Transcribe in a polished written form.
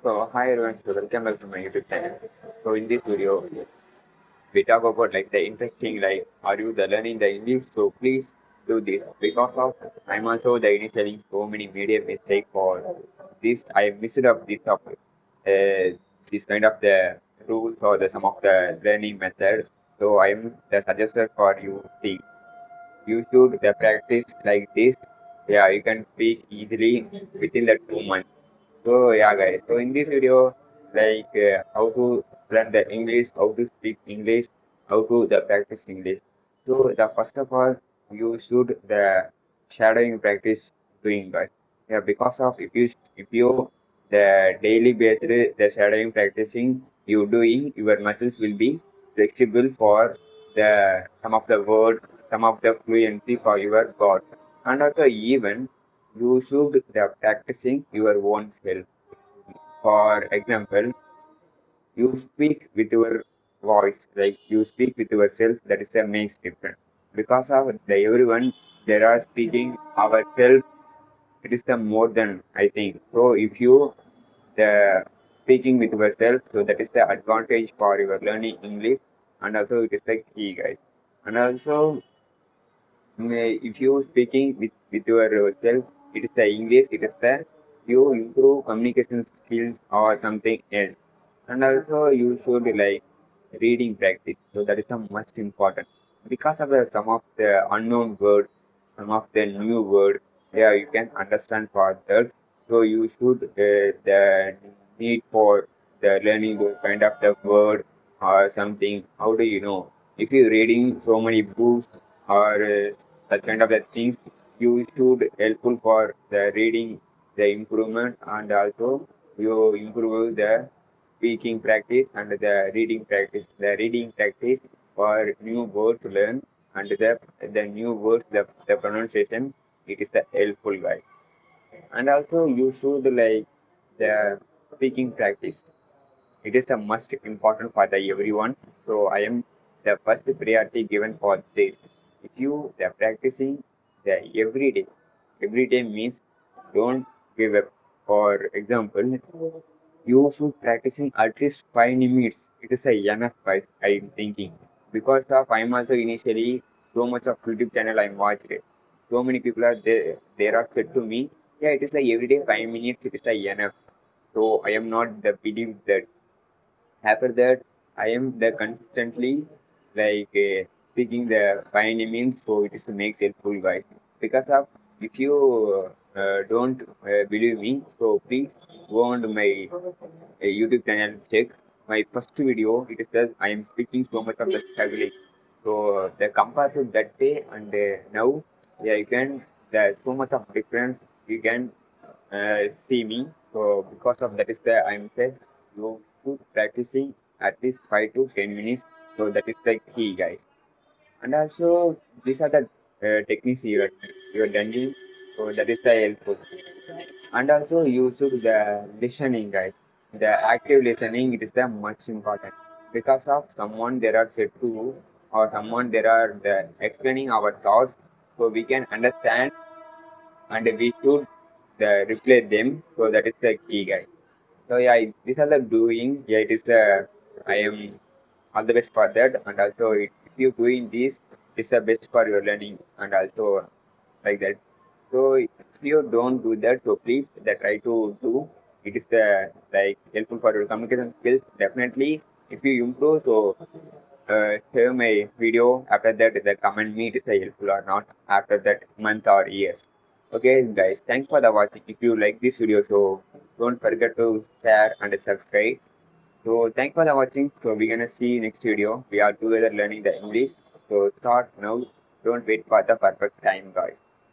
So hi everyone, so welcome back to my YouTube channel. So in this video, we talk about like the interesting like are you the learning the English? So please do this because of I'm also the initiating so many media mistake for this. I missed up this kind of the rules or the some of the learning method. So I'm the suggestor for you. See, you should the practice like this. Yeah, you can speak easily within the 2 months. So yeah, guys. So in this video, like how to learn the English, how to speak English, how to the practice English. So the first of all, you should the shadowing practice doing, guys. Yeah, because of if you the daily based the shadowing practicing you doing, your muscles will be flexible for the some of the word, some of the fluency for your God, and also even you should the practicing your own self. For example, you speak with your voice, like you speak with yourself. That is the main difference. Because of the everyone, they are speaking ourselves. It is the more than I think. So if you the speaking with yourself, so that is the advantage for your learning English, and also it is the key, guys. And also if you speaking with yourself, it is the English, it is the you improve communication skills or something else. And also you should like reading practice. So that is the most important. Because of the some of the unknown word, some of the new word, yeah, you can understand for that. So you should the need for the learning those kind of the word or something. How do you know? If you're reading so many books or that kind of the things, you should helpful for the reading, the improvement, and also you improve the speaking practice and the reading practice. The reading practice for new words to learn and the new words the pronunciation. It is the helpful guide. And also you should like the speaking practice. It is the most important for the everyone. So I am the first priority given for this. If you are practicing the every day means don't give up. For example, you should practicing at least 5 minutes. It is a enough, guys. I am thinking because of I'm also initially so much of YouTube channel I'm watched. So many people are there. They are said to me, yeah, it is like every day 5 minutes. It is like enough. So I am not the believe that after that, I am the consistently like speaking the fine means, so it is makes helpful, guys. Because of if you don't believe me, so please go on to my YouTube channel, check my first video. It says I am speaking so much of the struggling. So the compared to that day and now, yeah, you can there's so much of difference. You can see me. So because of that is the I'm said you should practicing at least 5 to 10 minutes. So that is the key, guys. And also these are the techniques you're done. So that is the helpful. And also you should the listening, guys. The active listening it is the much important because of someone there are said to or someone there are the explaining our thoughts so we can understand and we should the replay them. So that is the key, guys. So yeah, these are the doing. Yeah, it is the I am all the best for that. And also, if you doing this, it's the best for your learning and also like that. So if you don't do that, so please that try to do. It is the like helpful for your communication skills. Definitely, if you improve, so share my video. After that, the comment me it is helpful or not. After that month or years. Okay, guys. Thanks for the watching. If you like this video, so don't forget to share and subscribe. So thanks for the watching. So we're gonna see next video. We are together learning the English. So start now. Don't wait for the perfect time, guys.